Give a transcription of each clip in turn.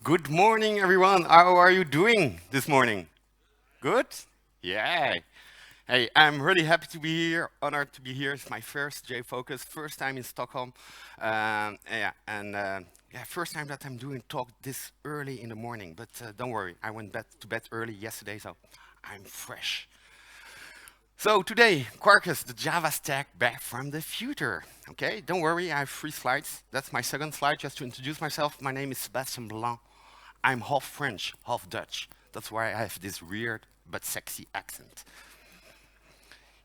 Good morning, everyone. How are you doing this morning? Good? Yeah. Hey, I'm really happy to be here, honored to be here. It's my first JFocus, first time in Stockholm. Yeah, first time that I'm doing talk this early in the morning. But don't worry, I went to bed early yesterday, so I'm fresh. So today, Quarkus, the Java stack back from the future. Okay, don't worry, I have 3 slides. That's my second slide, just to introduce myself. My name is Sébastien Blanc. I'm half French, half Dutch. That's why I have this weird but sexy accent.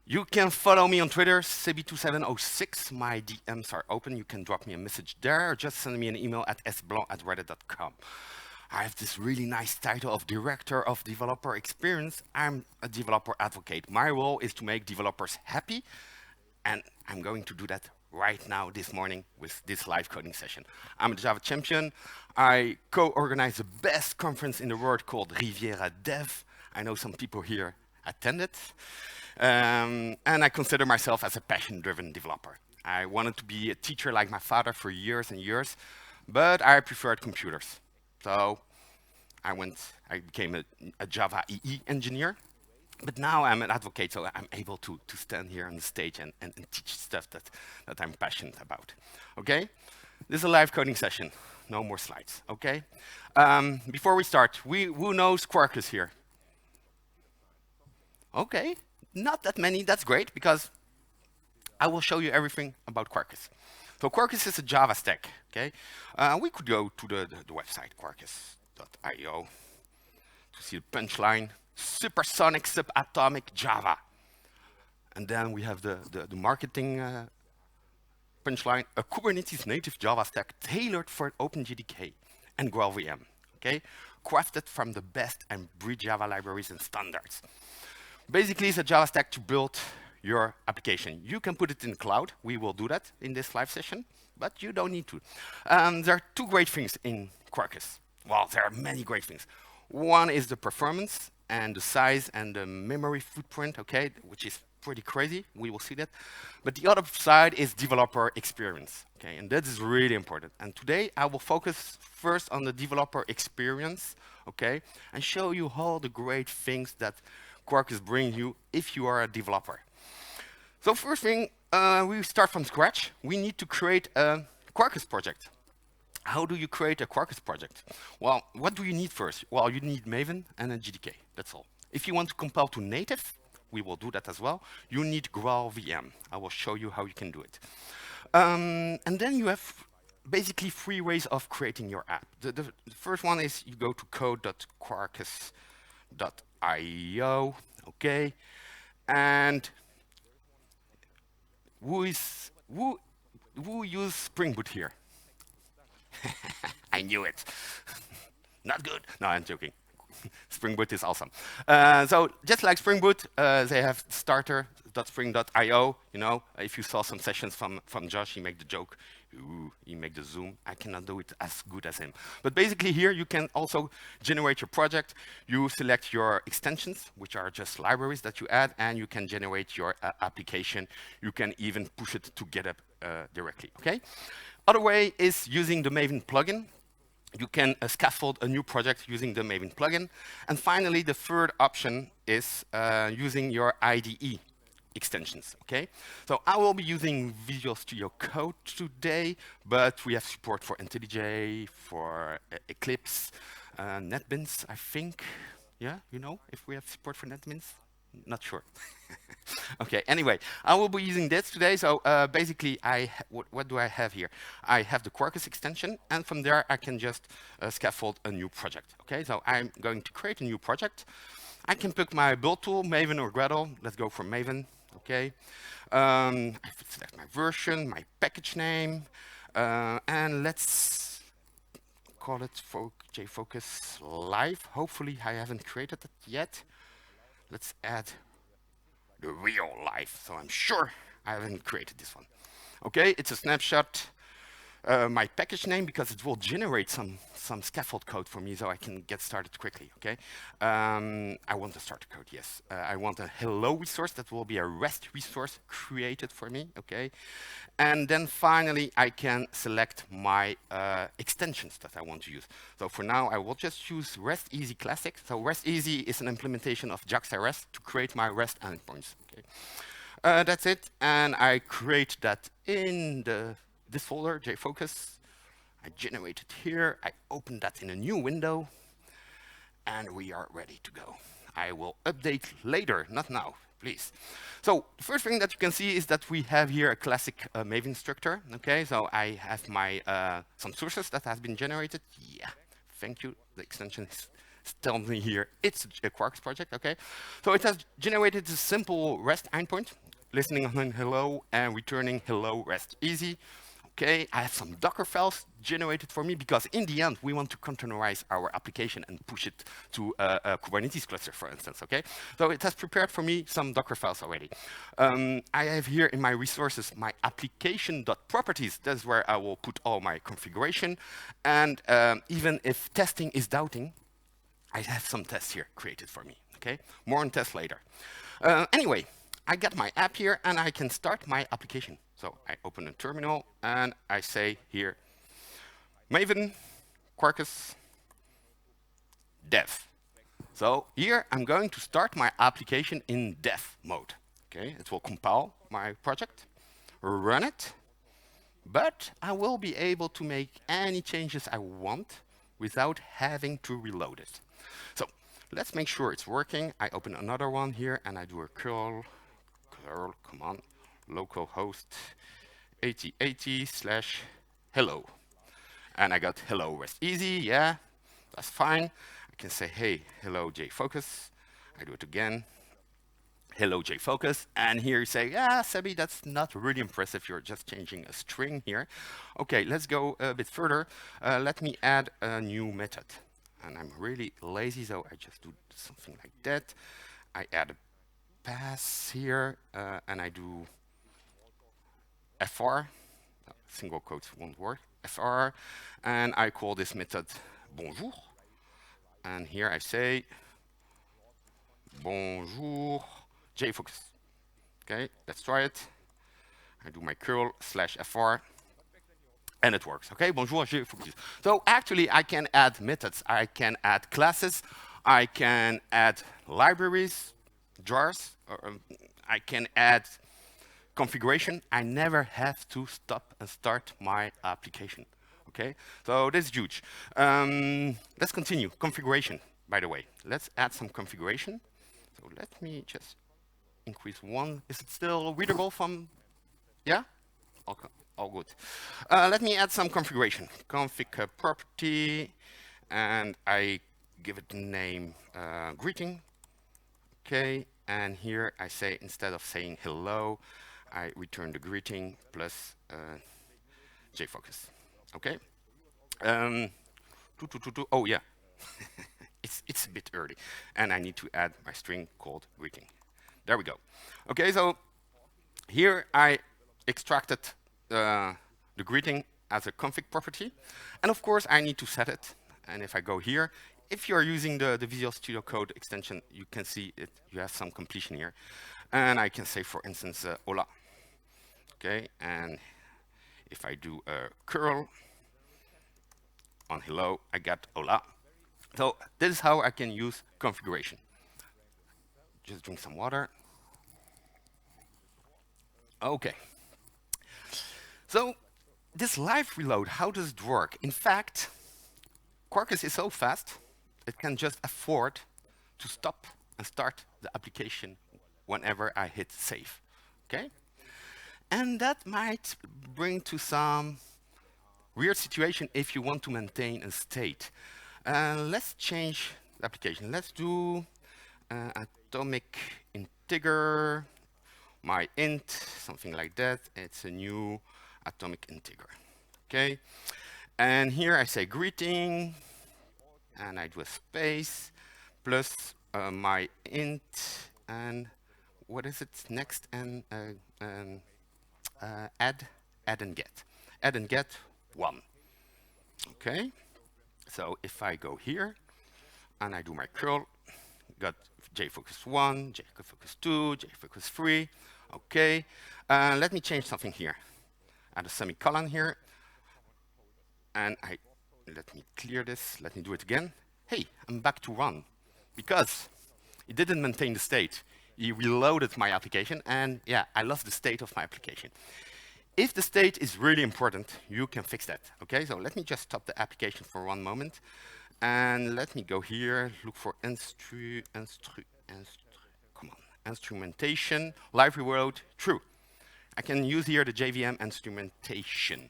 You can follow me on Twitter, Sebi2706. My DMs are open. You can drop me a message there or just send me an email at sblanc@reddit.com. I have this really nice title of Director of Developer Experience. I'm a developer advocate. My role is to make developers happy, and I'm going to do that right now this morning with this live coding session. I'm a Java champion. I co-organize the best conference in the world called Riviera Dev. I know some people here attended. And I consider myself as a passion-driven developer. I wanted to be a teacher like my father for years and years, but I preferred computers. So I became a Java EE engineer, but now I'm an advocate, so I'm able to stand here on the stage and teach stuff that I'm passionate about. Okay? This is a live coding session. No more slides, okay? Before we start, who knows Quarkus here? Okay, not that many. That's great, because I will show you everything about Quarkus. So Quarkus is a Java stack, okay? We could go to the website, quarkx.io, to see the punchline, supersonic subatomic Java. And then we have the marketing punchline, a Kubernetes native Java stack tailored for OpenJDK and GraalVM, okay? Crafted from the best and breed Java libraries and standards. Basically, it's a Java stack to build your application. You can put it in the cloud. We will do that in this live session, but you don't need to. There are two great things in Quarkus. Well, there are many great things. One is the performance and the size and the memory footprint, okay, which is pretty crazy. We will see that. But the other side is developer experience, okay, and that is really important. And today I will focus first on the developer experience, okay, and show you all the great things that Quarkus brings you if you are a developer. So first thing, we start from scratch. We need to create a Quarkus project. How do you create a Quarkus project? Well, what do you need first? Well, you need Maven and a GDK. That's all. If you want to compile to native, we will do that as well. You need GraalVM. I will show you how you can do it. And then you have basically 3 ways of creating your app. The first one is you go to code.quarkx.io, okay? And who use Spring Boot here? I knew it. Not good. No, I'm joking. Spring Boot is awesome. So just like Spring Boot, they have starter.spring.io. You know, if you saw some sessions from Josh, he made the joke. Ooh, he made the zoom. I cannot do it as good as him. But basically here, you can also generate your project. You select your extensions, which are just libraries that you add, and you can generate your application. You can even push it to GitHub directly, okay? Other way is using the Maven plugin. You can scaffold a new project using the Maven plugin. And finally, the third option is using your IDE extensions, okay? So I will be using Visual Studio Code today, but we have support for IntelliJ, for Eclipse, NetBeans, I think. Yeah, you know, if we have support for NetBeans? Not sure. Okay, anyway, I will be using this today. So basically, what do I have here? I have the Quarkx extension, and from there, I can just scaffold a new project. Okay, so I'm going to create a new project. I can pick my build tool, Maven or Gradle. Let's go for Maven. Okay, I select my version, my package name, and let's call it JFocus Live. Hopefully, I haven't created it yet. Let's add the real life. So I'm sure I haven't created this one. Okay, it's a snapshot. my package name because it will generate some scaffold code for me so I can get started quickly, okay? I want to start the code, yes. I want a hello resource that will be a REST resource created for me, okay? And then finally, I can select my extensions that I want to use. So for now, I will just use REST Easy Classic. So REST Easy is an implementation of JAX-RS to create my REST endpoints, okay? That's it, and I create that in this folder, JFocus. I generate it here, I open that in a new window, and we are ready to go. I will update later, not now, please. So the first thing that you can see is that we have here a classic Maven structure. Okay, so I have my some sources that have been generated. Yeah, thank you. The extension is telling me here it's a Quarkx project. Okay, so it has generated a simple REST endpoint, listening on hello and returning hello REST easy. Okay, I have some Docker files generated for me because in the end, we want to containerize our application and push it to a Kubernetes cluster, for instance, okay? So it has prepared for me some Docker files already. I have here in my resources, my application.properties. That's where I will put all my configuration. And even if testing is doubting, I have some tests here created for me, okay? More on tests later. Anyway, I got my app here and I can start my application. So I open a terminal and I say here, Maven, Quarkus, dev. So here I'm going to start my application in dev mode. Okay, it will compile my project, run it, but I will be able to make any changes I want without having to reload it. So let's make sure it's working. I open another one here and I do a curl, come on, localhost 8080/hello. And I got hello REST easy, yeah, that's fine. I can say, hey, hello JFocus. I do it again. Hello JFocus. And here you say, yeah, Sebi, that's not really impressive. You're just changing a string here. Okay, let's go a bit further. Let me add a new method. And I'm really lazy, so I just do something like that. I add a pass here, and I do fr. Single quotes won't work. Fr, and I call this method bonjour. And here I say bonjour JFocus. Okay, let's try it. I do my curl /fr, and it works. Okay, bonjour JFocus. So actually, I can add methods. I can add classes. I can add libraries, jars. I can add configuration. I never have to stop and start my application. Okay, so this is huge. Let's continue. Configuration, by the way. Let's add some configuration. So let me just increase one. Is it still readable from, yeah? Okay, all good. Let me add some configuration. Config property, and I give it the name greeting. Okay, and here I say, instead of saying hello, I return the greeting plus JFocus. Okay. Oh yeah, it's a bit early, and I need to add my string called greeting. There we go. Okay, so here I extracted the greeting as a config property, and of course I need to set it. And if I go here, if you're using the Visual Studio Code extension, you can see it. You have some completion here, and I can say, for instance, hola. Okay, and if I do a curl on hello, I get hola. So this is how I can use configuration. Just drink some water. Okay. So this live reload, how does it work? In fact, Quarkus is so fast, it can just afford to stop and start the application whenever I hit save. Okay? And that might bring to some weird situation if you want to maintain a state. Let's change the application. Let's do atomic integer, my int, something like that. It's a new atomic integer. Okay, and here I say greeting, and I do a space plus my int, and what is it next? And add and get. Add and get 1. Okay, so if I go here and I do my curl, got JFocus 1, JFocus 2, JFocus 3. Okay, let me change something here. Add a semicolon here, and let me clear this. Let me do it again. Hey, I'm back to 1 because it didn't maintain the state. He reloaded my application, and yeah, I lost the state of my application. If the state is really important, you can fix that. Okay, so let me just stop the application for 1 moment, and let me go here, look for instrumentation, library world, true. I can use here the JVM instrumentation.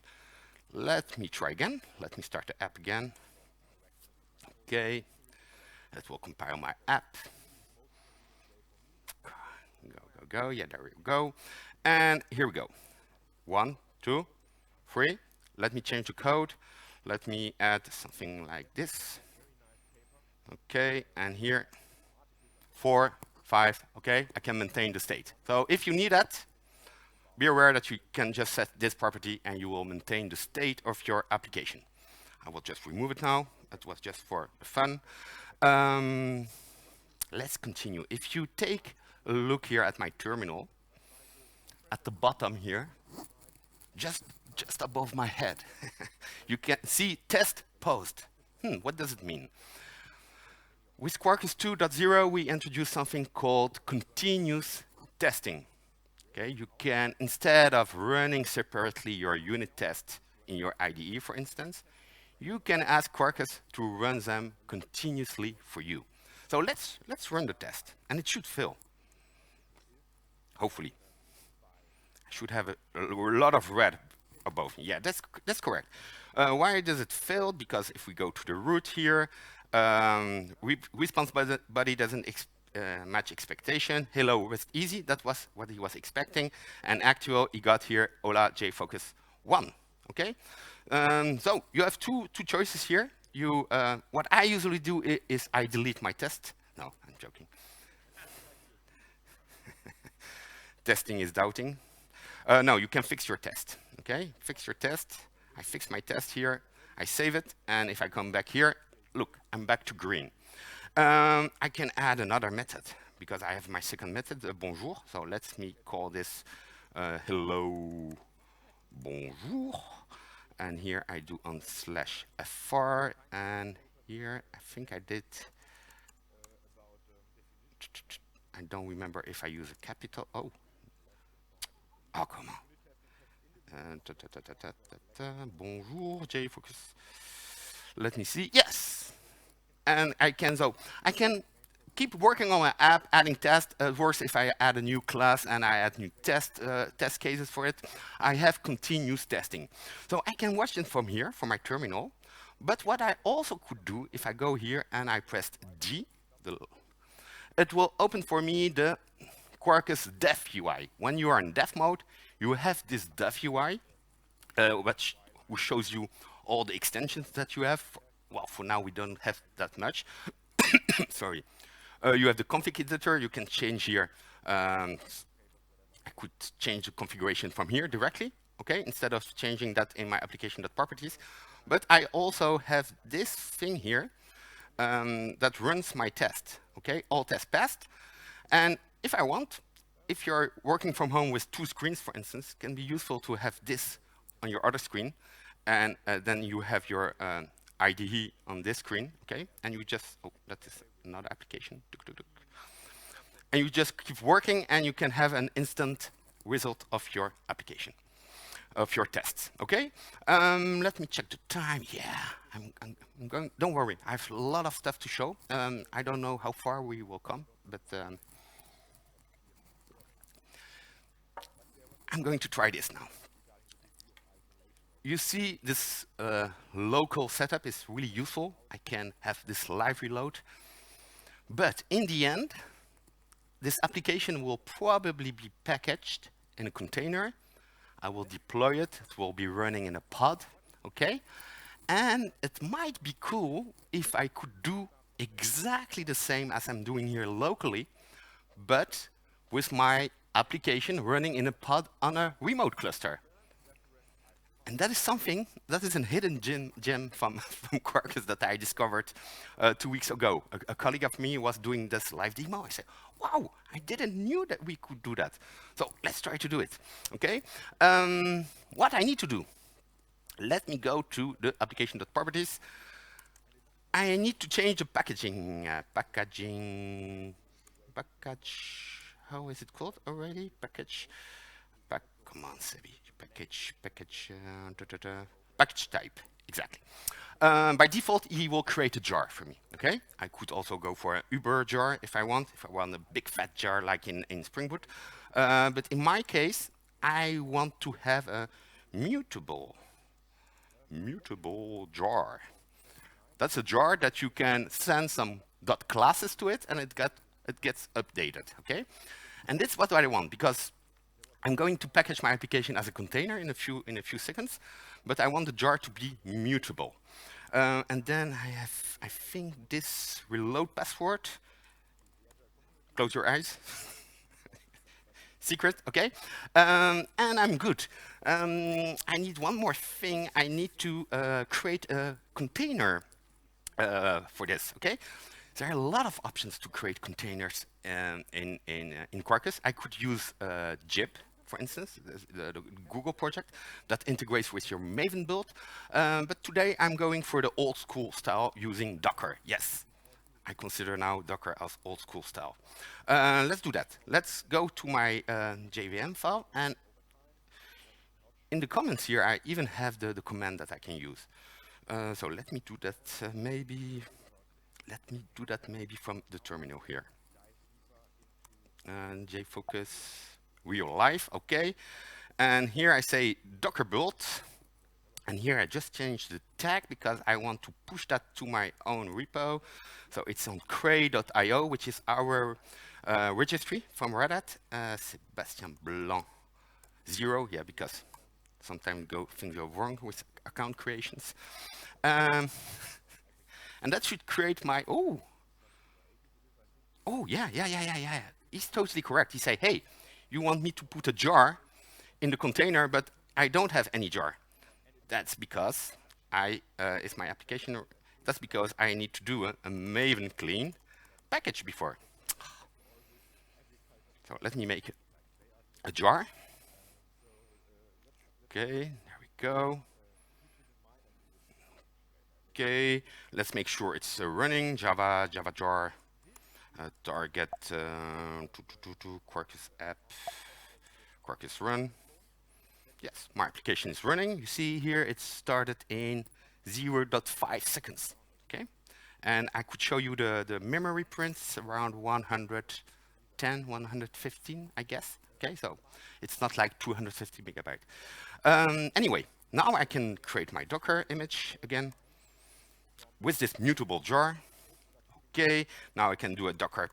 Let me try again. Let me start the app again. Okay, that will compile my app. Go, yeah, there we go. And here we go. 1, 2, 3. Let me change the code. Let me add something like this. Okay, and here 4, 5. Okay, I can maintain the state. So if you need that, be aware that you can just set this property and you will maintain the state of your application. I will just remove it now. That was just for fun. Let's continue. If you take a look here at my terminal, at the bottom here, just above my head, you can see test post. What does it mean? With Quarkus 2.0, we introduced something called continuous testing. Okay, you can, instead of running separately your unit test in your IDE, for instance, you can ask Quarkus to run them continuously for you. So let's run the test, and it should fail. Hopefully. I should have a lot of red above me. Yeah, that's correct. Why does it fail? Because if we go to the root here, response body doesn't match expectation. Hello, rest easy. That was what he was expecting. And actual, he got here, hola, JFocus 1. Okay? So you have two choices here. What I usually do is I delete my test. No, I'm joking. Testing is doubting. No, you can fix your test. Okay, fix your test. I fix my test here. I save it, and if I come back here, look, I'm back to green. I can add another method because I have my second method, bonjour. So let me call this hello bonjour, and here I do on /fr, and here I think I did. I don't remember if I use a capital O. Oh, come on. Bonjour, JFocus. Let me see. Yes. And I can keep working on my app, adding tests. Worse, if I add a new class and I add new test cases for it, I have continuous testing. So I can watch it from here, from my terminal. But what I also could do, if I go here and I press D, it will open for me the Quarkus dev UI. When you are in dev mode, you have this dev UI, which shows you all the extensions that you have. Well, for now, we don't have that much. Sorry. You have the config editor. You can change here. I could change the configuration from here directly, okay, instead of changing that in my application.properties. But I also have this thing here that runs my test, okay, all tests passed. And if I want, if you're working from home with 2 screens, for instance, it can be useful to have this on your other screen, and then you have your IDE on this screen, okay? And you just, oh, that is another application. And you just keep working, and you can have an instant result of your application, of your tests, okay? Let me check the time. Yeah, I'm going, don't worry, I have a lot of stuff to show. I don't know how far we will come, but I'm going to try this now. You see, this local setup is really useful. I can have this library load. But in the end, this application will probably be packaged in a container. I will deploy it. It will be running in a pod, okay? And it might be cool if I could do exactly the same as I'm doing here locally, but with my application running in a pod on a remote cluster. And that is something, that is a hidden gem from, from Quarkus that I discovered 2 weeks ago. A colleague of me was doing this live demo. I said, wow, I didn't knew that we could do that. So let's try to do it, okay? What I need to do, let me go to the application.properties. I need to change the packaging, package, how is it called already? Package, come on, Sebi, package type, exactly. By default, he will create a jar for me, okay? I could also go for an Uber jar if I want a big fat jar like in Spring Boot. But in my case, I want to have a mutable jar. That's a jar that you can send some .classes to it, and it gets updated, okay? And that's what I want, because I'm going to package my application as a container in a few seconds, but I want the jar to be mutable. And then I think this reload password. Close your eyes. Secret, okay? And I'm good. I need one more thing. I need to create a container for this, okay? There are a lot of options to create containers in Quarkus. I could use Jib, for instance, the Google project that integrates with your Maven build. But today I'm going for the old school style using Docker. Yes, I consider now Docker as old school style. Let's do that. Let's go to my JVM file, and in the comments here I even have the command that I can use. So let me do that maybe. Let me do that maybe from the terminal here. And jfocus real life, okay. And here I say Docker build. And here I just changed the tag because I want to push that to my own repo. So it's on cray.io, which is our registry from Red Hat. Sébastien Blanc 0, yeah, because sometimes things go wrong with account creations. And that should create my, yeah. He's totally correct. He say, hey, you want me to put a jar in the container, but I don't have any jar. That's because it's my application. That's because I need to do a Maven clean package before. So let me make a jar. Okay, there we go. Okay, let's make sure it's running. Java jar, target to Quarkus app, Quarkus run. Yes, my application is running. You see here it started in 0.5 seconds. Okay, and I could show you the memory prints around 110, 115, I guess. Okay, so it's not like 250 megabyte. Anyway, now I can create my Docker image again with this mutable jar. Okay, now I can do a Docker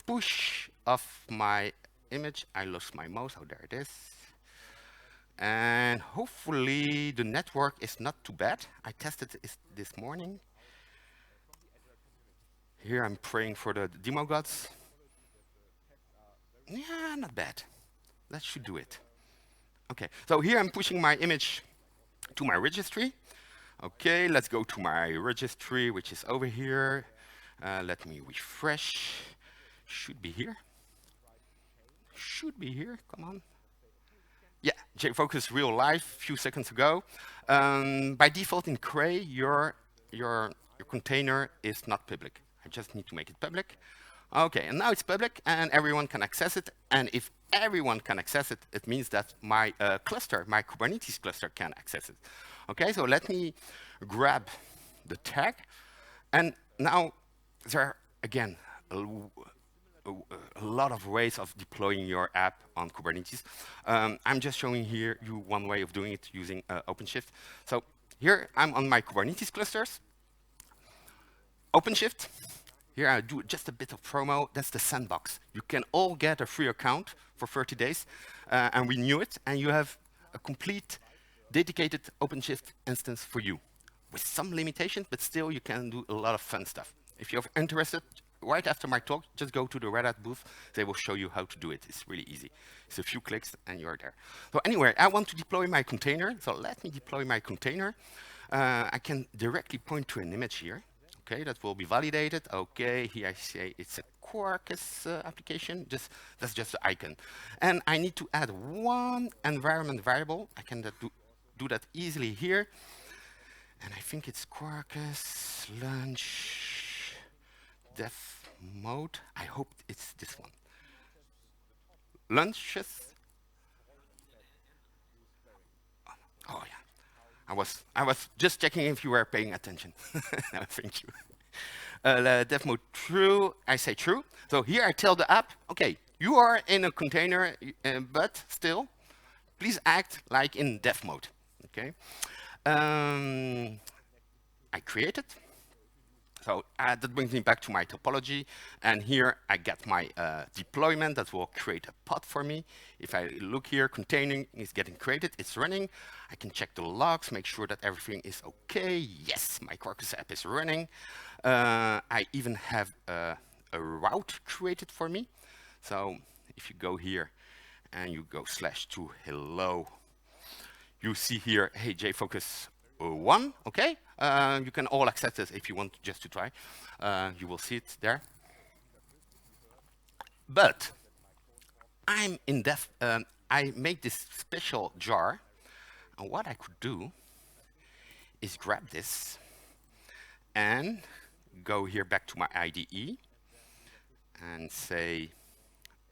push of my image. I lost my mouse. Oh, there it is. And hopefully the network is not too bad. I tested it this morning. Here I'm praying for the demo gods. Yeah, not bad. That should do it. Okay, so here I'm pushing my image to my registry. Okay, let's go to my registry, which is over here. Let me refresh. Should be here. Should be here. Come on. Yeah, jfocus real life few seconds ago. By default in Cray, your container is not public. I just need to make it public. Okay, and now it's public and everyone can access it. And if everyone can access it, it means that my cluster, my Kubernetes cluster can access it. Okay, so let me grab the tag. And now there are, again, a lot of ways of deploying your app on Kubernetes. I'm just showing here you one way of doing it using OpenShift. So here I'm on my Kubernetes clusters. OpenShift. Here I do just a bit of promo. That's the sandbox. You can all get a free account for 30 days and renew it, and you have a complete dedicated OpenShift instance for you with some limitations, but still you can do a lot of fun stuff. If you're interested, right after my talk, just go to the Red Hat booth. They will show you how to do it. It's really easy. It's a few clicks and you're there. So anyway, I want to deploy my container. So let me deploy my container. I can directly point to an image here. Okay, that will be validated. Okay, here I say it's a Quarkus application. That's just the icon. And I need to add one environment variable. I can do that easily here. And I think it's Quarkus launch dev mode. I hope it's this one. Launches. Oh yeah. I was just checking if you were paying attention. No, thank you. Dev mode true. I say true. So here I tell the app, okay, you are in a container, but still, please act like in dev mode. Okay. I create it. So that brings me back to my topology. And here I get my deployment that will create a pod for me. If I look here, containing is getting created. It's running. I can check the logs, make sure that everything is OK. Yes, my Quarkus app is running. I even have a route created for me. So if you go here and you go /to hello, you see here, hey, JFocus 1, okay? You can all access this if you want just to try. You will see it there. But I'm in dev. I made this special jar. And what I could do is grab this and go here back to my IDE and say,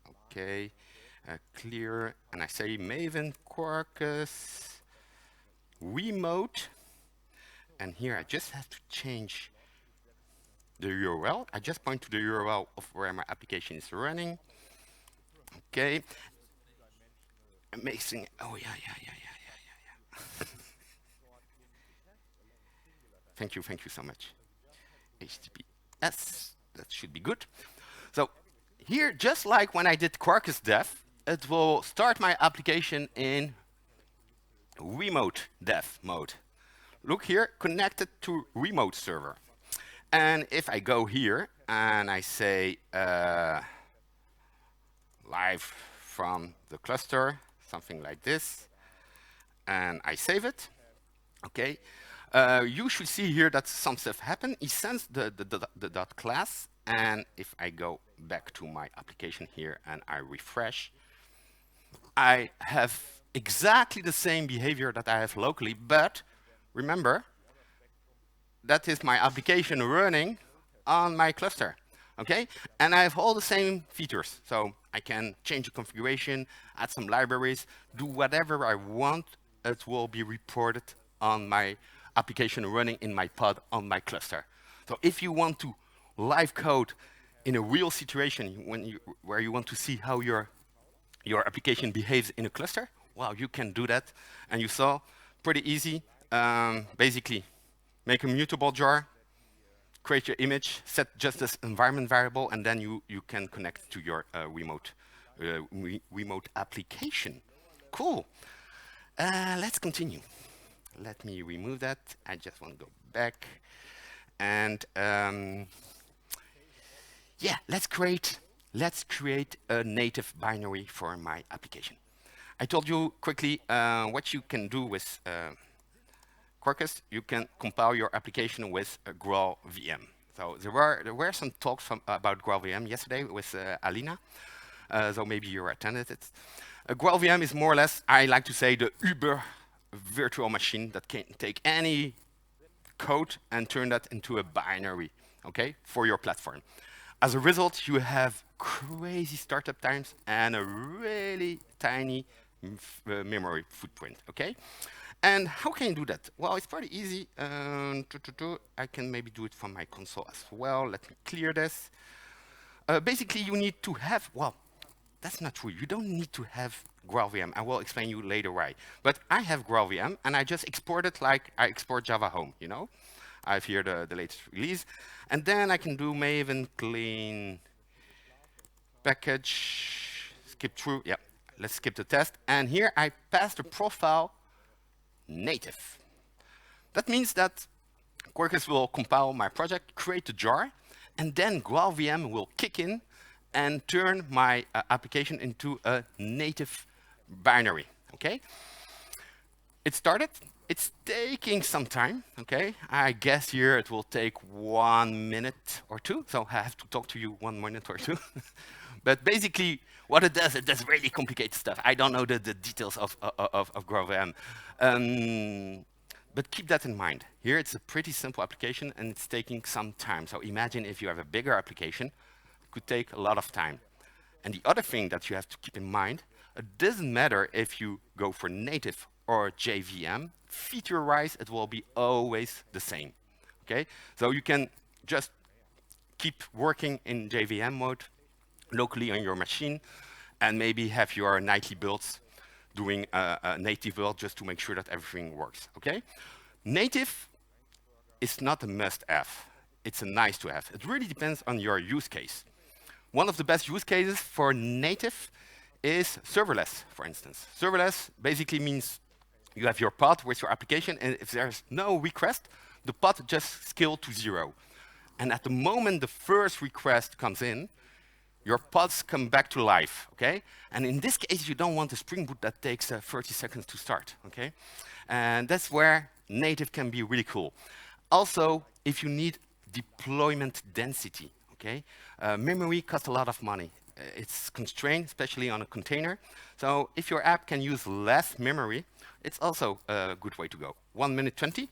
okay, clear. And I say Maven Quarkus remote. And here I just have to change the URL. I just point to the URL of where my application is running. Okay. Amazing. Oh, yeah. Thank you so much. HTTPS, that should be good. So here, just like when I did Quarkus dev, it will start my application in remote dev mode. Look here, connected to remote server. And if I go here and I say live from the cluster, something like this, and I save it, okay, you should see here that some stuff happened. He sends the dot class, and if I go back to my application here and I refresh, I have exactly the same behavior that I have locally, but remember, that is my application running on my cluster, okay? And I have all the same features. So I can change the configuration, add some libraries, do whatever I want. It will be reported on my application running in my pod on my cluster. So if you want to live code in a real situation where you want to see how your application behaves in a cluster, well, you can do that. And you saw, pretty easy. Basically, make a mutable jar, create your image, set just this environment variable, and then you can connect to your remote application. Cool. Let's continue. Let me remove that. I just want to go back. And yeah, let's create a native binary for my application. I told you quickly what you can do with Quarkus. You can compile your application with a GraalVM. So there were some talks about GraalVM yesterday with Alina. So maybe you attended it. GraalVM is more or less, I like to say, the Uber virtual machine that can take any code and turn that into a binary, okay, for your platform. As a result, you have crazy startup times and a really tiny memory footprint, okay? And how can you do that? Well, it's pretty easy. I can maybe do it from my console as well. Let me clear this. Basically, you need to have, well, that's not true. You don't need to have GraalVM. I will explain you later why. But I have GraalVM, and I just export it like I export Java Home, you know? I have here the latest release. And then I can do Maven clean package, skip through. Yeah, let's skip the test. And here I pass the profile native. That means that Quarkus will compile my project, create a jar, and then GraalVM will kick in and turn my application into a native binary, okay? It started. It's taking some time, okay? I guess here it will take 1 minute or two, so I have to talk to you 1 minute or two. But basically, what it does really complicated stuff. I don't know the details of GraalVM. But keep that in mind. Here it's a pretty simple application and it's taking some time. So imagine if you have a bigger application, it could take a lot of time. And the other thing that you have to keep in mind, it doesn't matter if you go for native or JVM, feature-wise, it will be always the same, okay? So you can just keep working in JVM mode locally on your machine and maybe have your nightly builds doing a native build just to make sure that everything works, okay? Native is not a must-have. It's a nice-to-have. It really depends on your use case. One of the best use cases for native is serverless, for instance. Serverless basically means you have your pod with your application, and if there's no request, the pod just scales to 0. And at the moment the first request comes in, your pods come back to life, okay? And in this case, you don't want a Spring Boot that takes 30 seconds to start, okay? And that's where native can be really cool. Also, if you need deployment density, okay? Memory costs a lot of money. It's constrained, especially on a container. So if your app can use less memory, it's also a good way to go. 1 minute 20,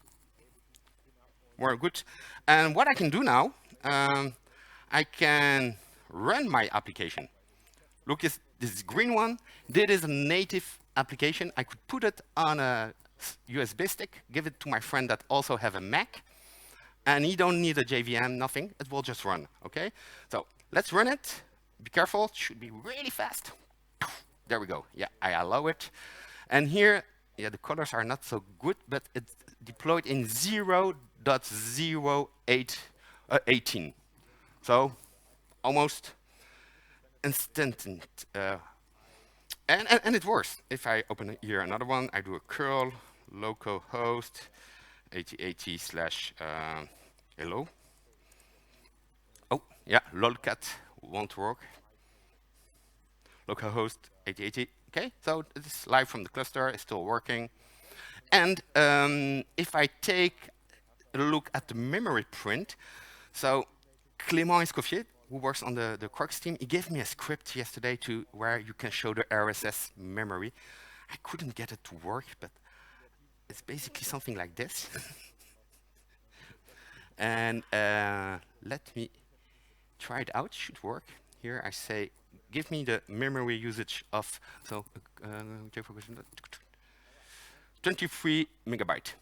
more good. And what I can do now, I can run my application. Look, this green one. This is a native application. I could put it on a USB stick, give it to my friend that also have a Mac, and he don't need a JVM, nothing. It will just run, okay? So let's run it. Be careful, it should be really fast. There we go. Yeah, I allow it. And here, yeah, the colors are not so good, but it's deployed in 0.0818. So almost instant. And it works. If I open here another one, I do a curl localhost 8080/hello. Oh, yeah, lolcat won't work. Localhost 8080. Okay, so it's live from the cluster. It's still working. And if I take a look at the memory print, so Clément Escoffier, who works on the Quarkx team, he gave me a script yesterday to where you can show the RSS memory. I couldn't get it to work, but it's basically something like this. And let me try it out. Should work. Here I say, give me the memory usage of 23 megabyte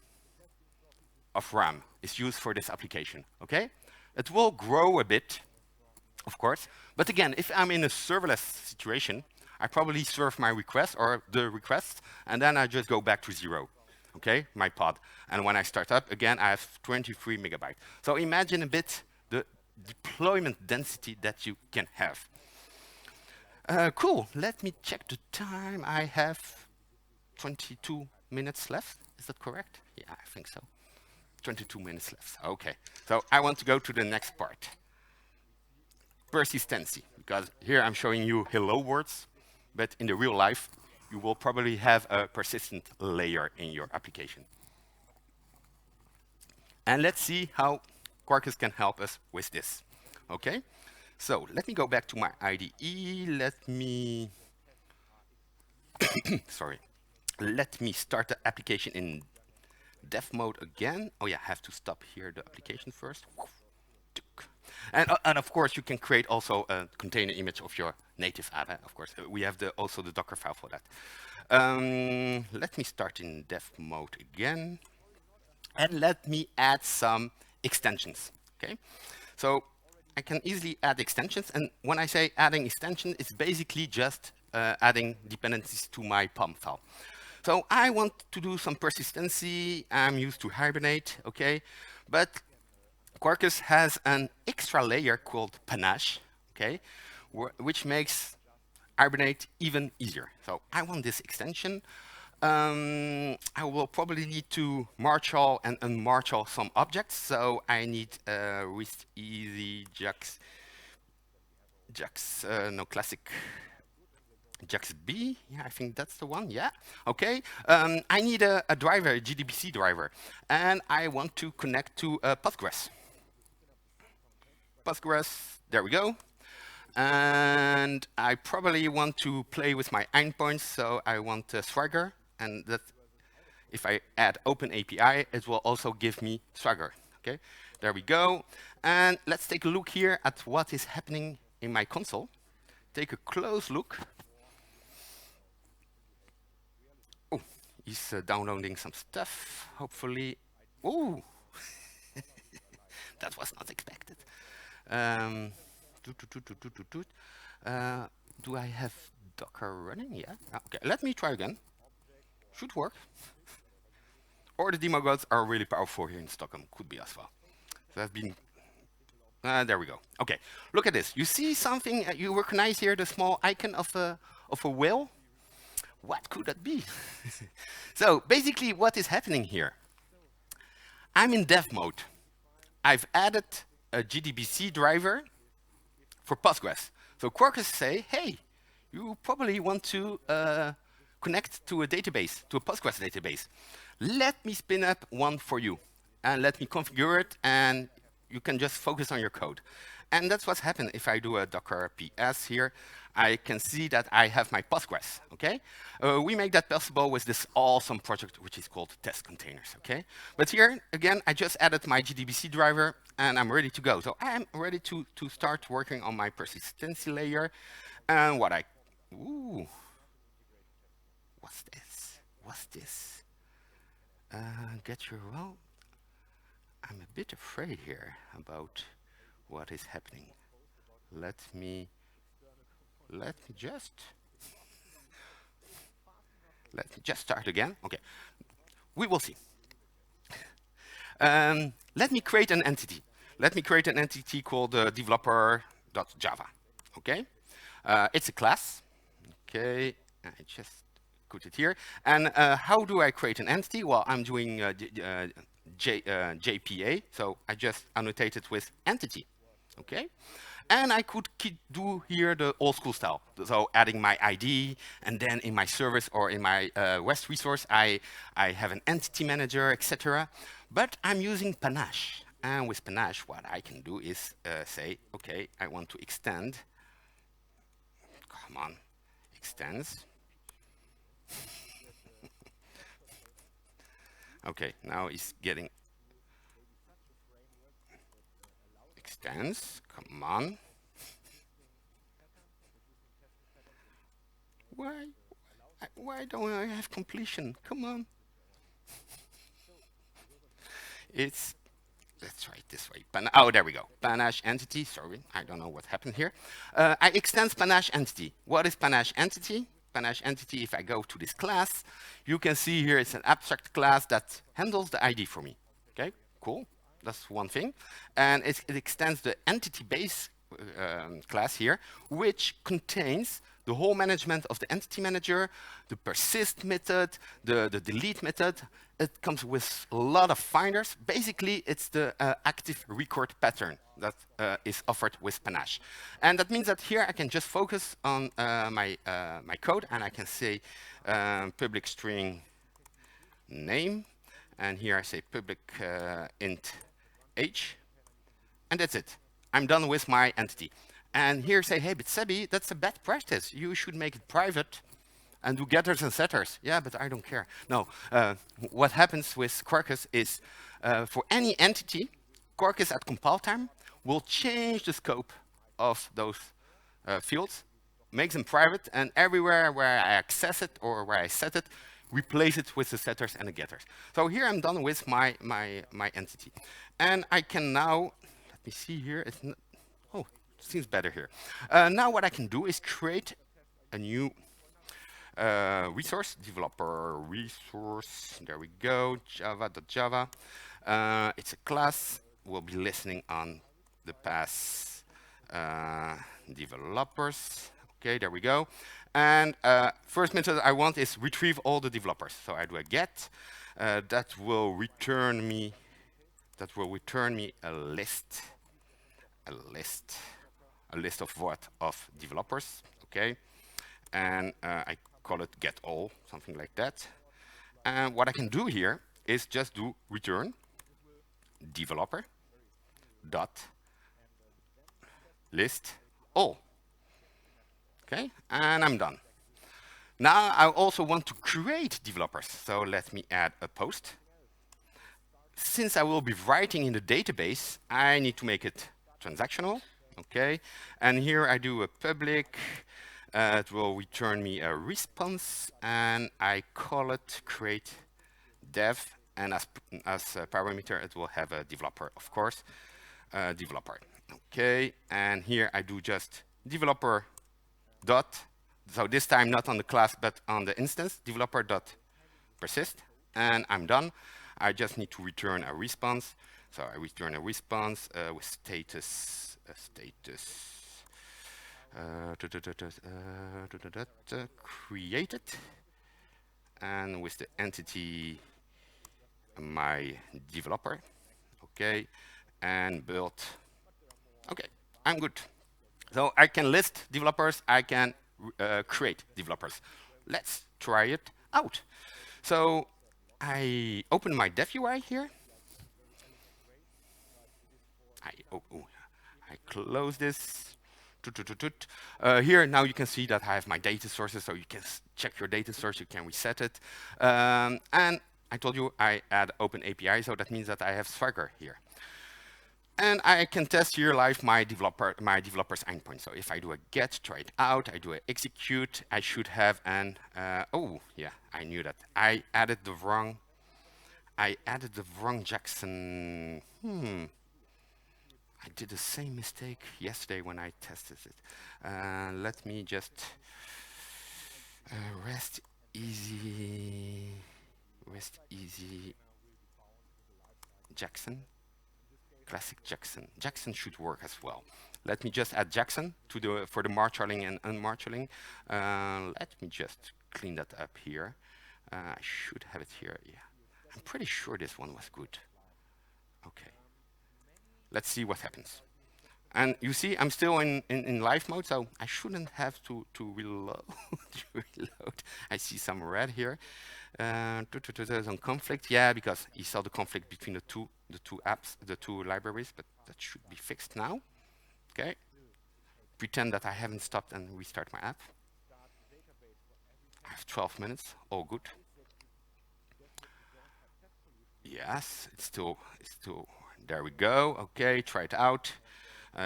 of RAM is used for this application. Okay, it will grow a bit, of course. But again, if I'm in a serverless situation, I probably serve my request or the request, and then I just go back to 0. Okay, my pod. And when I start up again, I have 23 megabyte. So imagine a bit the deployment density that you can have. Cool. Let me check the time. I have 22 minutes left. Is that correct? Yeah, I think so. 22 minutes left. Okay. So I want to go to the next part. Persistency. Because here I'm showing you hello words, but in the real life, you will probably have a persistent layer in your application. And let's see how Quarkus can help us with this. Okay? So let me go back to my IDE. Let me sorry. Let me start the application in dev mode again. Oh yeah, I have to stop here the application first. And of course, you can create also a container image of your native app. Of course, we have also the Docker file for that. Let me start in dev mode again. And let me add some extensions. Okay, so I can easily add extensions. And when I say adding extension, it's basically just adding dependencies to my POM file. So I want to do some persistency. I'm used to Hibernate, okay? But Quarkus has an extra layer called panache, okay? Which makes Hibernate even easier. So I want this extension. I will probably need to marshal and unmarshal some objects, so I need with easy no classic JAX-B. Yeah, I think that's the one. Yeah. Okay. I need a driver, a GDBC driver, and I want to connect to Postgres. Postgres. There we go. And I probably want to play with my endpoints, so I want Swagger, and that if I add Open API, it will also give me Swagger. Okay, there we go. And let's take a look here at what is happening in my console. Take a close look. Oh, he's downloading some stuff. Hopefully, oh, that was not expected. Um, do I have Docker running? Yeah. Okay, let me try again. Should work. Or the demo gods are really powerful here in Stockholm. Could be as well. So I've been. There we go. Okay, look at this. You see something? You recognize here the small icon of a whale? What could that be? So basically, what is happening here? I'm in dev mode. I've added a GDBC driver for Postgres. So Quarkus say, hey, you probably want to connect to a database, to a Postgres database. Let me spin up one for you, and let me configure it, and you can just focus on your code. And that's what's happened if I do a docker ps here. I can see that I have my Postgres, okay? We make that possible with this awesome project, which is called test containers, okay? But here, again, I just added my GDBC driver, and I'm ready to go. So I'm ready to start working on my persistency layer. And what ooh, what's this? What's this? Get your, well, I'm a bit afraid here about what is happening. Let me just start again. Okay, we will see. Let me create an entity. Let me create an entity called developer.java. Okay, it's a class. Okay, I just put it here. And how do I create an entity? Well, I'm doing JPA, so I just annotate it with entity. Okay. And I could do here the old school style. So adding my ID, and then in my service or in my REST resource, I have an entity manager, etc. But I'm using Panache. And with Panache, what I can do is say, okay, I want to extend. Come on, extends. Okay, now it's getting extends. Come on. Why don't I have completion? Come on. Let's try it this way. Oh, there we go. Panache entity. Sorry, I don't know what happened here. I extend Panache entity. What is Panache entity? Panache entity, if I go to this class, you can see here it's an abstract class that handles the ID for me. Okay, cool. That's one thing. And it extends the entity base class here, which contains the whole management of the entity manager, the persist method, the delete method. It comes with a lot of finders. Basically, it's the active record pattern that is offered with Panache. And that means that here I can just focus on my code, and I can say public string name. And here I say public int age. And that's it. I'm done with my entity. And here say, hey, but Sebi, that's a bad practice. You should make it private and do getters and setters. Yeah, but I don't care. No, what happens with Quarkus is for any entity, Quarkus at compile time will change the scope of those fields, makes them private, and everywhere where I access it or where I set it, replace it with the setters and the getters. So here I'm done with my entity. And I can now, let me see here, it's oh, it seems better here. Now what I can do is create a new resource, developer resource, there we go, java.java. It's a class, we'll be listening on the past developers. Okay, there we go. And first method I want is retrieve all the developers. So I do a get. That will return me a list. A list of what? Of developers. Okay. And I call it get all, something like that. And what I can do here is just do return developer dot list all. Okay, and I'm done. Now I also want to create developers. So let me add a post. Since I will be writing in the database, I need to make it transactional. Okay, and here I do a public. It will return me a response, and I call it create dev. And as a parameter, it will have a developer, of course, developer. Okay, and here I do just developer dot. So this time not on the class, but on the instance, developer dot persist, and I'm done. I just need to return a response. So I return a response with status, created, and with the entity my developer. Okay, and build. Okay, I'm good. So I can list developers, I can create developers. Let's try it out. So I open my dev UI here. I close this. Here now you can see that I have my data sources, so you can check your data source, you can reset it. And I told you I add open API, so that means that I have Swagger here. And I can test here live my developer's endpoint. So if I do a get, try it out, I do a execute, I should have an, oh yeah, I knew that. I added the wrong Jackson. I did the same mistake yesterday when I tested it. Let me just rest easy Jackson. Classic Jackson. Jackson should work as well. Let me just add Jackson to for the marshalling and unmarshalling. Let me just clean that up here. I should have it here. Yeah, I'm pretty sure this one was good. Okay. Let's see what happens. And you see, I'm still in live mode, so I shouldn't have to reload. I see some red here. Some conflict, yeah, because you saw the conflict between the two apps, the two libraries, but that should be fixed now. Okay. Pretend that I haven't stopped and restart my app. I have 12 minutes, all good. Yes, it's still, there we go. Okay, try it out.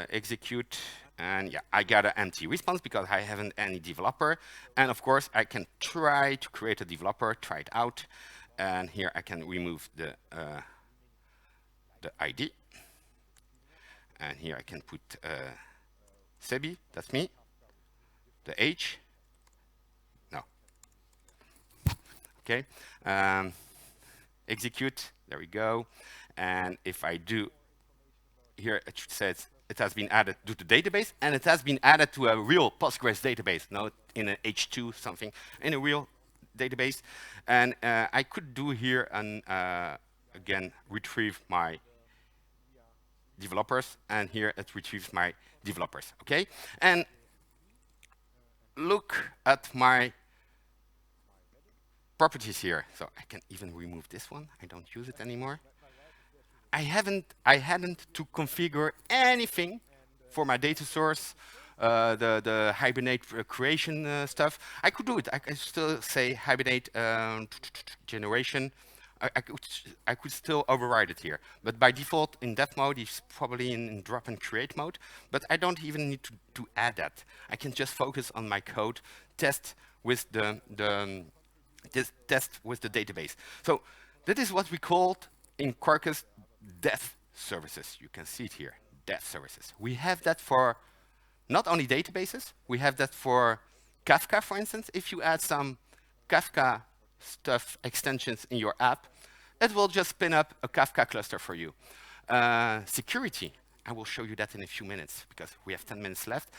Execute, and yeah, I got an empty response because I haven't any developer. And of course, I can try to create a developer, try it out. And here I can remove the ID. And here I can put Sebi, that's me. The age, no. Okay, execute, there we go. And if I do, here it says it has been added to the database, and it has been added to a real Postgres database, not in an H2 something, in a real database. And I could do here and again retrieve my developers, and here it retrieves my developers. Okay, and look at my properties here. So I can even remove this one. I don't use it anymore. I hadn't to configure anything for my data source, the Hibernate creation stuff. I could do it. I could still say Hibernate generation. I could still override it here. But by default, in dev mode, it's probably in drop and create mode. But I don't even need to add that. I can just focus on my code, test with the database. So that is what we called in Quarkus dev services. You can see it here, dev services. We have that for not only databases, we have that for Kafka, for instance. If you add some Kafka stuff extensions in your app, it will just spin up a Kafka cluster for you. Security. I will show you that in a few minutes because we have 10 minutes left.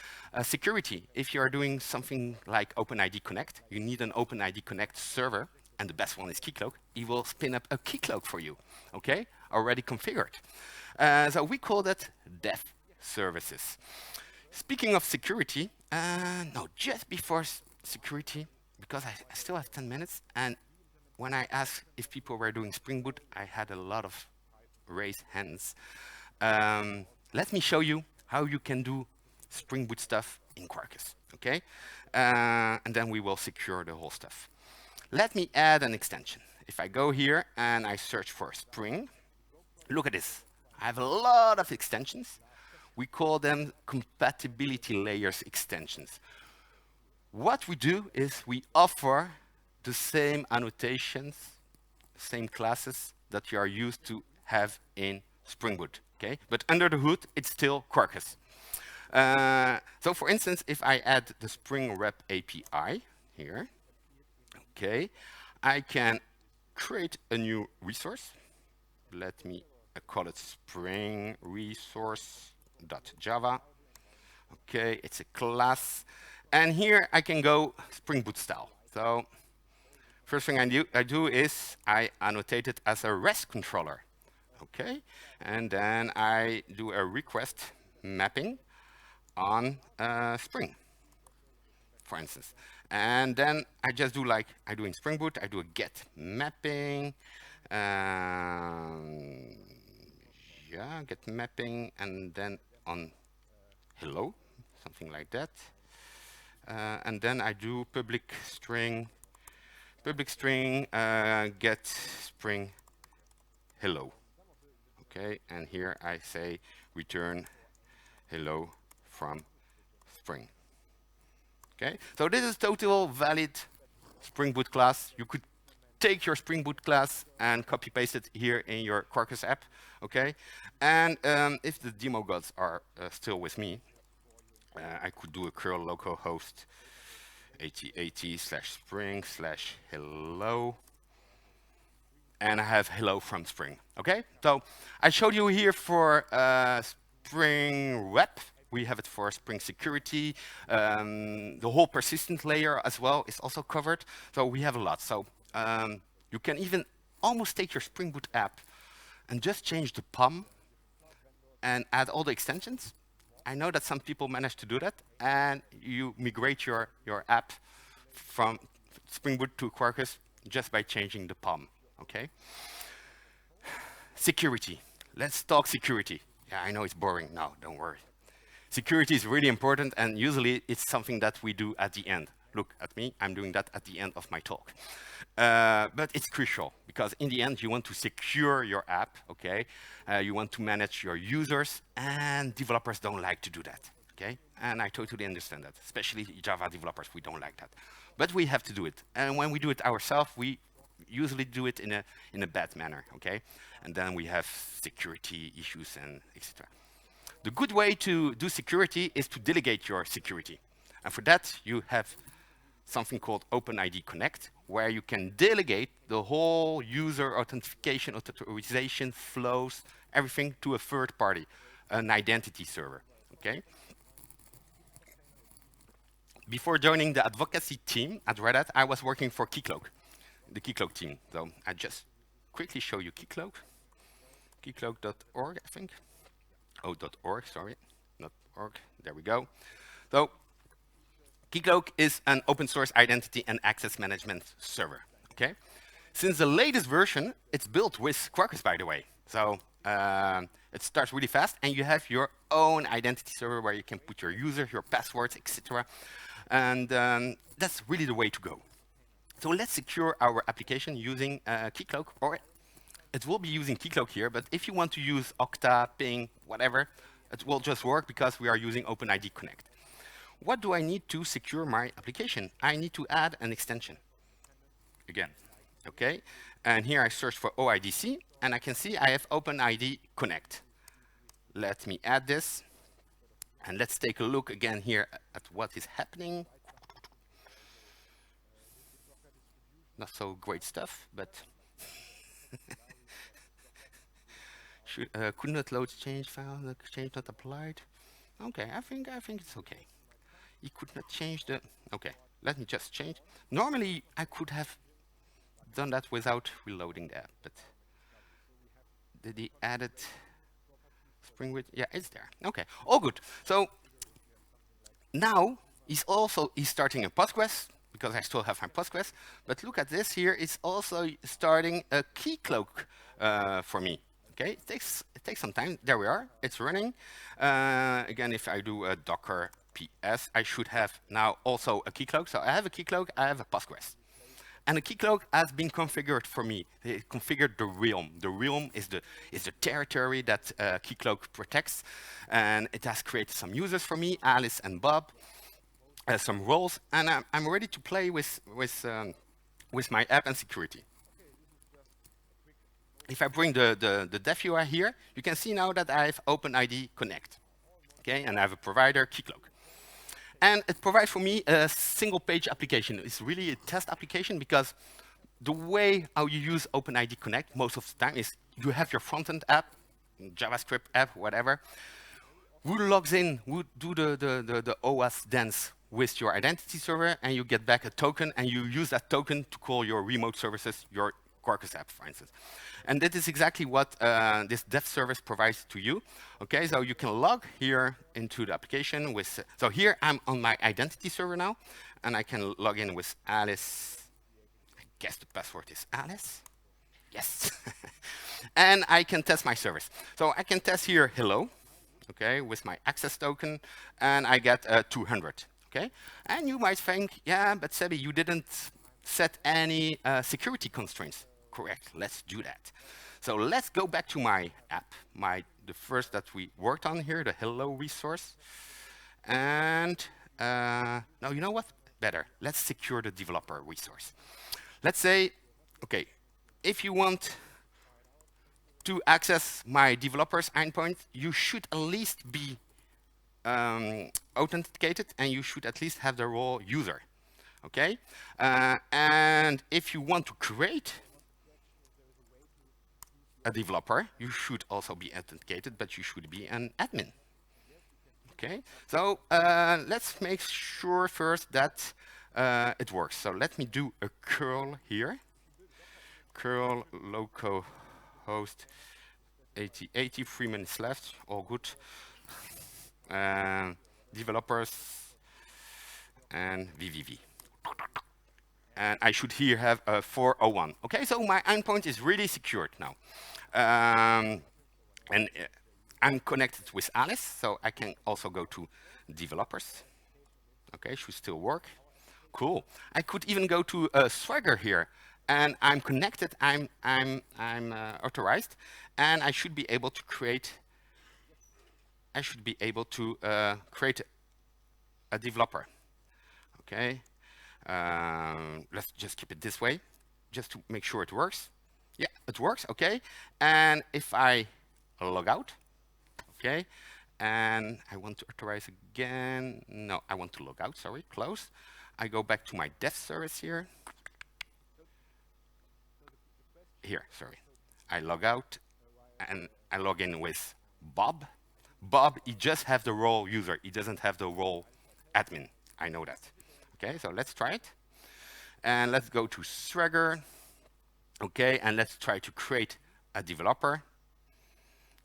Security, if you are doing something like OpenID Connect, you need an OpenID Connect server, and the best one is Keycloak. He will spin up a Keycloak for you, okay? Already configured. So we call that dev services. Speaking of security, no, just before security, because I still have 10 minutes, and when I asked if people were doing Spring Boot, I had a lot of raised hands. Let me show you how you can do Spring Boot stuff in Quarkus, okay? And then we will secure the whole stuff. Let me add an extension. If I go here and I search for Spring, look at this. I have a lot of extensions. We call them compatibility layers extensions. What we do is we offer the same annotations, same classes that you are used to have in Spring Boot, okay? But under the hood, it's still Quarkus. So for instance, if I add the Spring Rep API here, okay, I can create a new resource. Let me call it Spring Resource.java. Okay, it's a class. And here I can go Spring Boot style. So first thing I do is I annotate it as a REST controller. Okay, and then I do a request mapping on Spring, for instance. And then I just do like I do in Spring Boot, I do a get mapping, yeah, get mapping, and then on hello, something like that. And then I do public string get Spring hello. Okay, and here I say return hello from Spring. Okay, so this is total valid Spring Boot class. You could take your Spring Boot class and copy paste it here in your Quarkus app. Okay, and if the demo gods are still with me, I could do a curl localhost 8080/spring/hello. And I have hello from Spring. Okay, so I showed you here for Spring Web. We have it for Spring Security. The whole persistent layer as well is also covered. So we have a lot. So you can even almost take your Spring Boot app and just change the POM and add all the extensions. I know that some people manage to do that, and you migrate your app from Spring Boot to Quarkus just by changing the POM. Okay. Security. Let's talk security. Yeah, I know it's boring. No, don't worry. Security is really important, and usually it's something that we do at the end. Look at me, I'm doing that at the end of my talk. But it's crucial, because in the end, you want to secure your app, okay? You want to manage your users, and developers don't like to do that, okay? And I totally understand that, especially Java developers, we don't like that. But we have to do it. And when we do it ourselves, we usually do it in a bad manner, okay? And then we have security issues and etc. The good way to do security is to delegate your security. And for that, you have something called OpenID Connect, where you can delegate the whole user authentication, authorization flows, everything to a third party, an identity server, okay? Before joining the advocacy team at Red Hat, I was working for Keycloak, the Keycloak team. So I just quickly show you Keycloak, keycloak.org, I think. Oh, .org, sorry, not .org, there we go. So Keycloak is an open source identity and access management server, okay? Since the latest version, it's built with Quarkus, by the way. So it starts really fast, and you have your own identity server where you can put your users, your passwords, etc. And that's really the way to go. So let's secure our application using Keycloak, or it will be using Keycloak here, but if you want to use Okta, Ping, whatever, it will just work because we are using OpenID Connect. What do I need to secure my application? I need to add an extension. Again, okay? And here I search for OIDC, and I can see I have OpenID Connect. Let me add this, and let's take a look again here at what is happening. Not so great stuff, but Could not load change file. The change not applied. Okay, I think it's okay. He could not change the. Okay, let me just change. Normally, I could have done that without reloading the app, but did he add it? Spring Boot? Yeah, it's there. Okay, all good. So now he's starting a Postgres because I still have my Postgres. But look at this here. It's also starting a key cloak for me. Okay, it takes some time. There we are. It's running. Again, if I do a Docker PS, I should have now also a key cloak. So I have a key cloak. I have a Postgres. And the key cloak has been configured for me. They configured the realm. The realm is the territory that key cloak protects, and it has created some users for me, Alice and Bob, some roles, and I'm ready to play with my app and security. If I bring the dev UI here, you can see now that I have OpenID Connect, okay, and I have a provider key cloak. And it provides for me a single-page application. It's really a test application because the way how you use OpenID Connect most of the time is you have your front-end app, JavaScript app, whatever, who logs in, who do the OAuth dance with your identity server, and you get back a token, and you use that token to call your remote services, your Quarkus app, for instance. And that is exactly what this dev service provides to you. Okay, so you can log here into the application with, so here I'm on my identity server now, and I can log in with Alice. I guess the password is Alice. Yes. And I can test my service. So I can test here hello, okay, with my access token, and I get 200, okay? And you might think, yeah, but Sebi, you didn't set any security constraints. Correct, let's do that. So let's go back to my app, the first that we worked on here, the hello resource. And now, you know what? Better, let's secure the developer resource. Let's say, okay, if you want to access my developer's endpoint, you should at least be authenticated, and you should at least have the role user, okay? And if you want to create a developer, you should also be authenticated, but you should be an admin. Okay, so let's make sure first that it works. So let me do a curl here. Curl localhost 8080, 3 minutes left, all good. Developers and VVV. And I should here have a 401. Okay, so my endpoint is really secured now. And I'm connected with Alice, so I can also go to developers. Okay, should still work. Cool. I could even go to Swagger here, and I'm connected. I'm authorized, and I should be able to create. I should be able to create a developer. Okay. Let's just keep it this way, just to make sure it works. Yeah, it works, okay. And if I log out, okay, and I want to authorize again, no, I want to log out, sorry, close. I go back to my dev service here. Here, sorry. I log out, and I log in with Bob. Bob, he just has the role user. He doesn't have the role admin. I know that. Okay, so let's try it. And let's go to Swagger. Okay, and let's try to create a developer.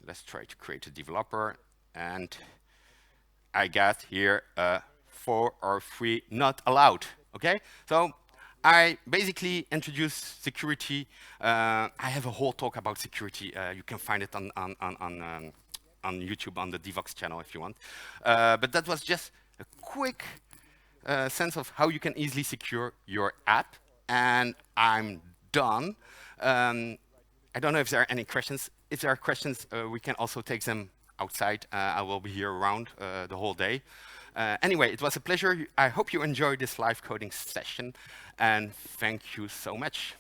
Let's try to create a developer. And I got here a 4 or 3 not allowed. Okay, so I basically introduced security. I have a whole talk about security. You can find it on YouTube on the Devox channel if you want. But that was just a quick sense of how you can easily secure your app, and I'm done. I don't know if there are any questions. If there are questions, we can also take them outside. I will be here around the whole day. Anyway, it was a pleasure. I hope you enjoyed this live coding session, and thank you so much.